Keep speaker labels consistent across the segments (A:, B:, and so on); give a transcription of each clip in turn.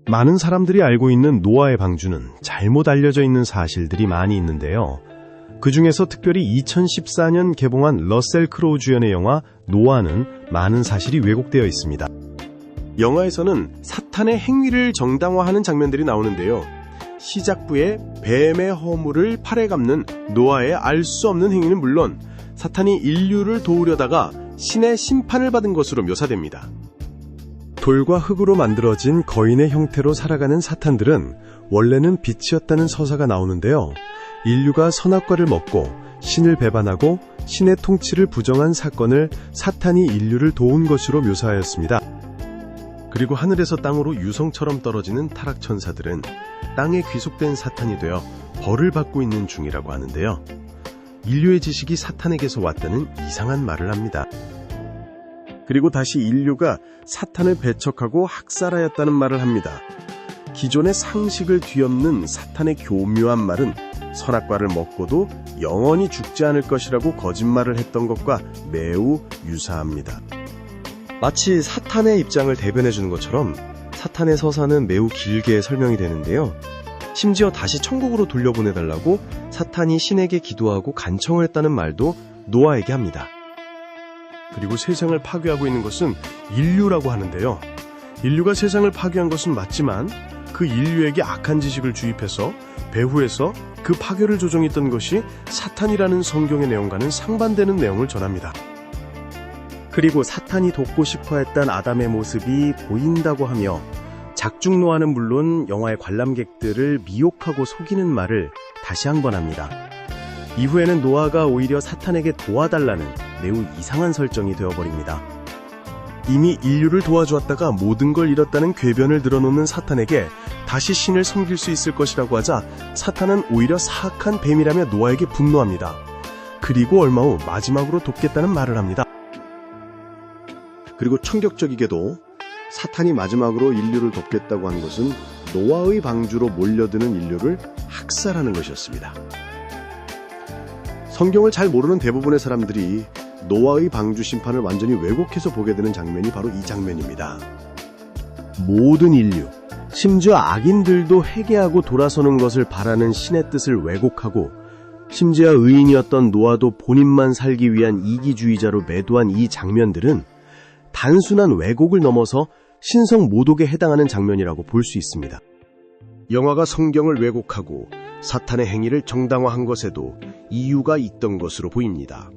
A: 많은 사람들이 알고 있는 노아의 방주는 잘못 알려져 있는 사실들이 많이 있는데요. 그 중에서 특별히 2014년 개봉한 러셀 크로우 주연의 영화 노아는 많은 사실이 왜곡되어 있습니다. 영화에서는 사탄의 행위를 정당화하는 장면들이 나오는데요. 시작부에 뱀의 허물을 팔에 감는 노아의 알 수 없는 행위는 물론 사탄이 인류를 도우려다가 신의 심판을 받은 것으로 묘사됩니다. 돌과 흙으로 만들어진 거인의 형태로 살아가는 사탄들은 원래는 빛이었다는 서사가 나오는데요. 인류가 선악과를 먹고 신을 배반하고 신의 통치를 부정한 사건을 사탄이 인류를 도운 것으로 묘사하였습니다. 그리고 하늘에서 땅으로 유성처럼 떨어지는 타락천사들은 땅에 귀속된 사탄이 되어 벌을 받고 있는 중이라고 하는데요. 인류의 지식이 사탄에게서 왔다는 이상한 말을 합니다. 그리고 다시 인류가 사탄을 배척하고 학살하였다는 말을 합니다. 기존의 상식을 뒤엎는 사탄의 교묘한 말은 선악과를 먹고도 영원히 죽지 않을 것이라고 거짓말을 했던 것과 매우 유사합니다. 마치 사탄의 입장을 대변해주는 것처럼 사탄의 서사는 매우 길게 설명이 되는데요. 심지어 다시 천국으로 돌려보내달라고 사탄이 신에게 기도하고 간청을 했다는 말도 노아에게 합니다. 그리고 세상을 파괴하고 있는 것은 인류라고 하는데요. 인류가 세상을 파괴한 것은 맞지만 그 인류에게 악한 지식을 주입해서 배후에서 그 파괴를 조종했던 것이 사탄이라는 성경의 내용과는 상반되는 내용을 전합니다. 그리고 사탄이 돕고 싶어 했던 아담의 모습이 보인다고 하며 작중 노아는 물론 영화의 관람객들을 미혹하고 속이는 말을 다시 한 번 합니다. 이후에는 노아가 오히려 사탄에게 도와달라는 매우 이상한 설정이 되어버립니다. 이미 인류를 도와주었다가 모든 걸 잃었다는 궤변을 늘어놓는 사탄에게 다시 신을 섬길 수 있을 것이라고 하자 사탄은 오히려 사악한 뱀이라며 노아에게 분노합니다. 그리고 얼마 후 마지막으로 돕겠다는 말을 합니다. 그리고 충격적이게도 사탄이 마지막으로 인류를 돕겠다고 한 것은 노아의 방주로 몰려드는 인류를 학살하는 것이었습니다. 성경을 잘 모르는 대부분의 사람들이 노아의 방주 심판을 완전히 왜곡해서 보게 되는 장면이 바로 이 장면입니다. 모든 인류, 심지어 악인들도 회개하고 돌아서는 것을 바라는 신의 뜻을 왜곡하고 심지어 의인이었던 노아도 본인만 살기 위한 이기주의자로 매도한 이 장면들은 단순한 왜곡을 넘어서 신성 모독에 해당하는 장면이라고 볼 수 있습니다. 영화가 성경을 왜곡하고 사탄의 행위를 정당화한 것에도 이유가 있던 것으로 보입니다.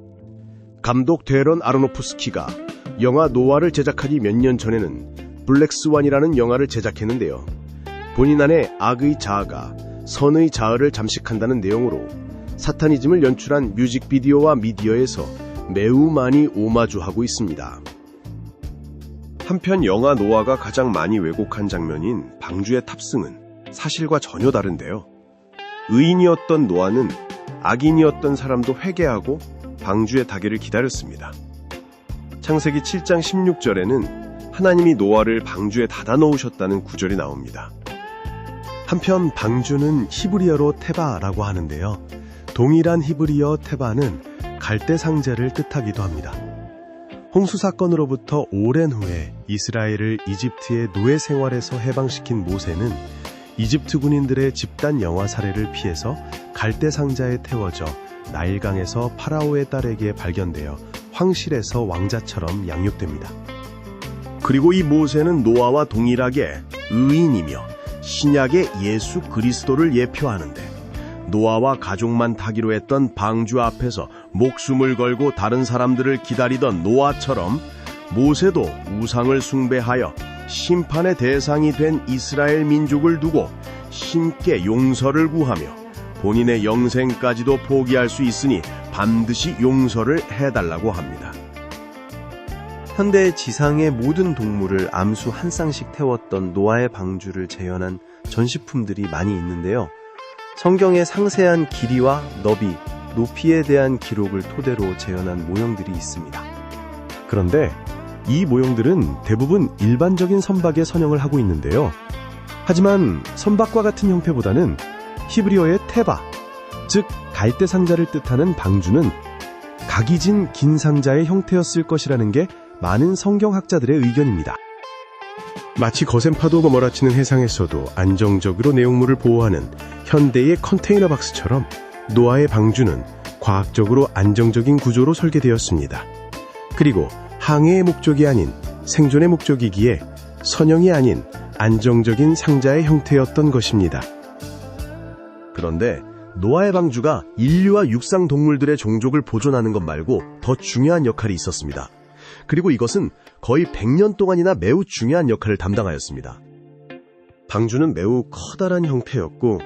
A: 감독 데런 아로노프스키가 영화 노아를 제작하기 몇 년 전에는 블랙스완이라는 영화를 제작했는데요. 본인 안에 악의 자아가 선의 자아를 잠식한다는 내용으로 사타니즘을 연출한 뮤직비디오와 미디어에서 매우 많이 오마주하고 있습니다. 한편 영화 노아가 가장 많이 왜곡한 장면인 방주의 탑승은 사실과 전혀 다른데요. 의인이었던 노아는 악인이었던 사람도 회개하고 방주의 타기를 기다렸습니다. 창세기 7장 16절에는 하나님이 노아를 방주에 닫아 놓으셨다는 구절이 나옵니다. 한편 방주는 히브리어로 테바라고 하는데요. 동일한 히브리어 테바는 갈대 상자를 뜻하기도 합니다. 홍수 사건으로부터 오랜 후에 이스라엘을 이집트의 노예 생활에서 해방시킨 모세는 이집트 군인들의 집단 영화 살해를 피해서 갈대 상자에 태워져 나일강에서 파라오의 딸에게 발견되어 황실에서 왕자처럼 양육됩니다. 그리고 이 모세는 노아와 동일하게 의인이며 신약의 예수 그리스도를 예표하는데 노아와 가족만 타기로 했던 방주 앞에서 목숨을 걸고 다른 사람들을 기다리던 노아처럼 모세도 우상을 숭배하여 심판의 대상이 된 이스라엘 민족을 두고 신께 용서를 구하며 본인의 영생까지도 포기할 수 있으니 반드시 용서를 해달라고 합니다.
B: 현대 지상의 모든 동물을 암수 한 쌍씩 태웠던 노아의 방주를 재현한 전시품들이 많이 있는데요. 성경의 상세한 길이와 너비, 높이에 대한 기록을 토대로 재현한 모형들이 있습니다.
A: 그런데 이 모형들은 대부분 일반적인 선박의 선형을 하고 있는데요. 하지만 선박과 같은 형태보다는 히브리어의 테바, 즉 갈대 상자를 뜻하는 방주는 각이 진 긴 상자의 형태였을 것이라는 게 많은 성경학자들의 의견입니다. 마치 거센 파도가 몰아치는 해상에서도 안정적으로 내용물을 보호하는 현대의 컨테이너 박스처럼 노아의 방주는 과학적으로 안정적인 구조로 설계되었습니다. 그리고 항해의 목적이 아닌 생존의 목적이기에 선형이 아닌 안정적인 상자의 형태였던 것입니다. 그런데 노아의 방주가 인류와 육상 동물들의 종족을 보존하는 것 말고 더 중요한 역할이 있었습니다. 그리고 이것은 거의 100년 동안이나 매우 중요한 역할을 담당하였습니다. 방주는 매우 커다란 형태였고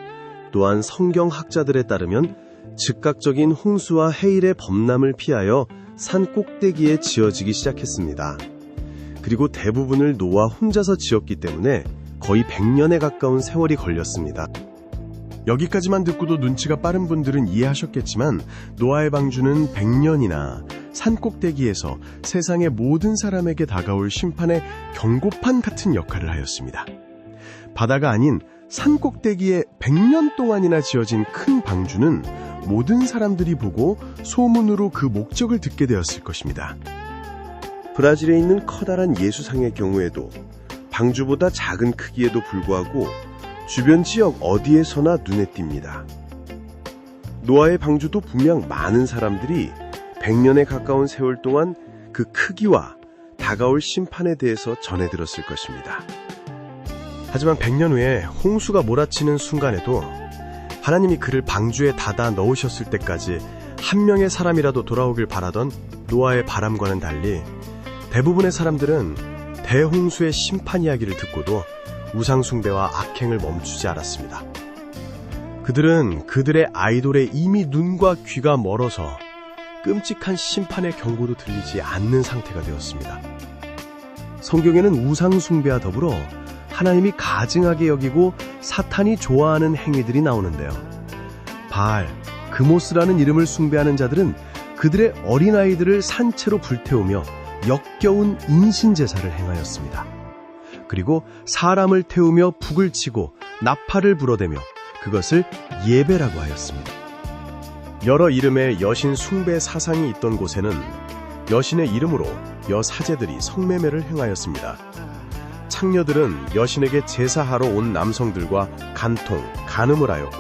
A: 또한 성경학자들에 따르면 즉각적인 홍수와 해일의 범람을 피하여 산 꼭대기에 지어지기 시작했습니다. 그리고 대부분을 노아 혼자서 지었기 때문에 거의 100년에 가까운 세월이 걸렸습니다. 여기까지만 듣고도 눈치가 빠른 분들은 이해하셨겠지만 노아의 방주는 100년이나 산 꼭대기에서 세상의 모든 사람에게 다가올 심판의 경고판 같은 역할을 하였습니다. 바다가 아닌 산 꼭대기에 100년 동안이나 지어진 큰 방주는 모든 사람들이 보고 소문으로 그 목적을 듣게 되었을 것입니다. 브라질에 있는 커다란 예수상의 경우에도 방주보다 작은 크기에도 불구하고 주변 지역 어디에서나 눈에 띕니다. 노아의 방주도 분명 많은 사람들이 100년에 가까운 세월 동안 그 크기와 다가올 심판에 대해서 전해 들었을 것입니다. 하지만 100년 후에 홍수가 몰아치는 순간에도 하나님이 그를 방주에 닫아 넣으셨을 때까지 한 명의 사람이라도 돌아오길 바라던 노아의 바람과는 달리 대부분의 사람들은 대홍수의 심판 이야기를 듣고도 우상숭배와 악행을 멈추지 않았습니다. 그들은 그들의 아이돌에 이미 눈과 귀가 멀어서 끔찍한 심판의 경고도 들리지 않는 상태가 되었습니다. 성경에는 우상숭배와 더불어 하나님이 가증하게 여기고 사탄이 좋아하는 행위들이 나오는데요. 바알, 그모스라는 이름을 숭배하는 자들은 그들의 어린아이들을 산채로 불태우며 역겨운 인신제사를 행하였습니다. 그리고 사람을 태우며 북을 치고 나팔을 불어대며 그것을 예배라고 하였습니다. 여러 이름의 여신 숭배 사상이 있던 곳에는 여신의 이름으로 여사제들이 성매매를 행하였습니다. 창녀들은 여신에게 제사하러 온 남성들과 간통, 간음을 하였고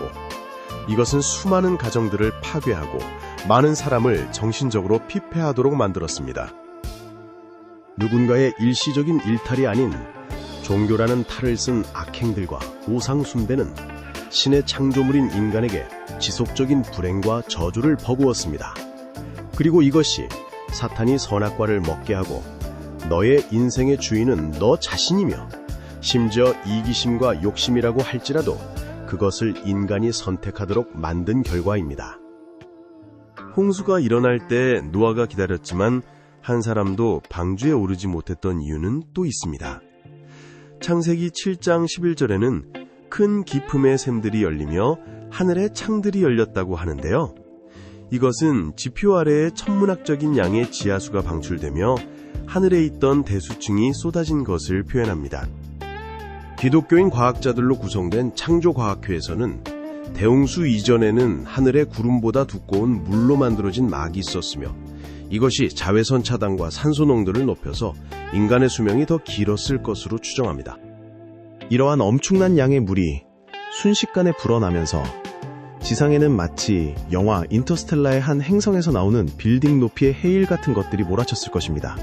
A: 이것은 수많은 가정들을 파괴하고 많은 사람을 정신적으로 피폐하도록 만들었습니다. 누군가의 일시적인 일탈이 아닌 종교라는 탈을 쓴 악행들과 우상 숭배는 신의 창조물인 인간에게 지속적인 불행과 저주를 버부었습니다. 그리고 이것이 사탄이 선악과를 먹게 하고 너의 인생의 주인은 너 자신이며 심지어 이기심과 욕심이라고 할지라도 그것을 인간이 선택하도록 만든 결과입니다. 홍수가 일어날 때 노아가 기다렸지만 한 사람도 방주에 오르지 못했던 이유는 또 있습니다. 창세기 7장 11절에는 큰 기품의 샘들이 열리며 하늘의 창들이 열렸다고 하는데요. 이것은 지표 아래에 천문학적인 양의 지하수가 방출되며 하늘에 있던 대수층이 쏟아진 것을 표현합니다. 기독교인 과학자들로 구성된 창조과학회에서는 대홍수 이전에는 하늘에 구름보다 두꺼운 물로 만들어진 막이 있었으며 이것이 자외선 차단과 산소 농도를 높여서 인간의 수명이 더 길었을 것으로 추정합니다. 이러한 엄청난 양의 물이 순식간에 불어나면서 지상에는 마치 영화 인터스텔라의 한 행성에서 나오는 빌딩 높이의 해일 같은 것들이 몰아쳤을 것입니다.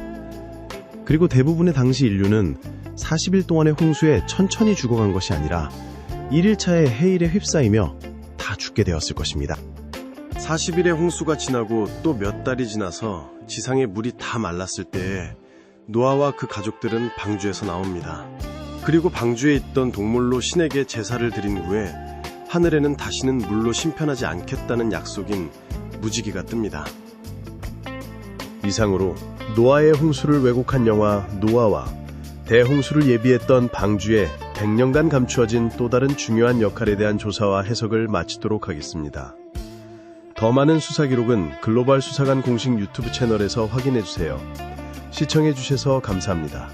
A: 그리고 대부분의 당시 인류는 40일 동안의 홍수에 천천히 죽어간 것이 아니라 1일차의 해일에 휩싸이며 다 죽게 되었을 것입니다. 40일의 홍수가 지나고 또 몇 달이 지나서 지상의 물이 다 말랐을 때 노아와 그 가족들은 방주에서 나옵니다. 그리고 방주에 있던 동물로 신에게 제사를 드린 후에 하늘에는 다시는 물로 심편하지 않겠다는 약속인 무지개가 뜹니다. 이상으로 노아의 홍수를 왜곡한 영화 노아와 대홍수를 예비했던 방주에 100년간 감추어진 또 다른 중요한 역할에 대한 조사와 해석을 마치도록 하겠습니다. 더 많은 수사 기록은 글로벌 수사관 공식 유튜브 채널에서 확인해주세요. 시청해주셔서 감사합니다.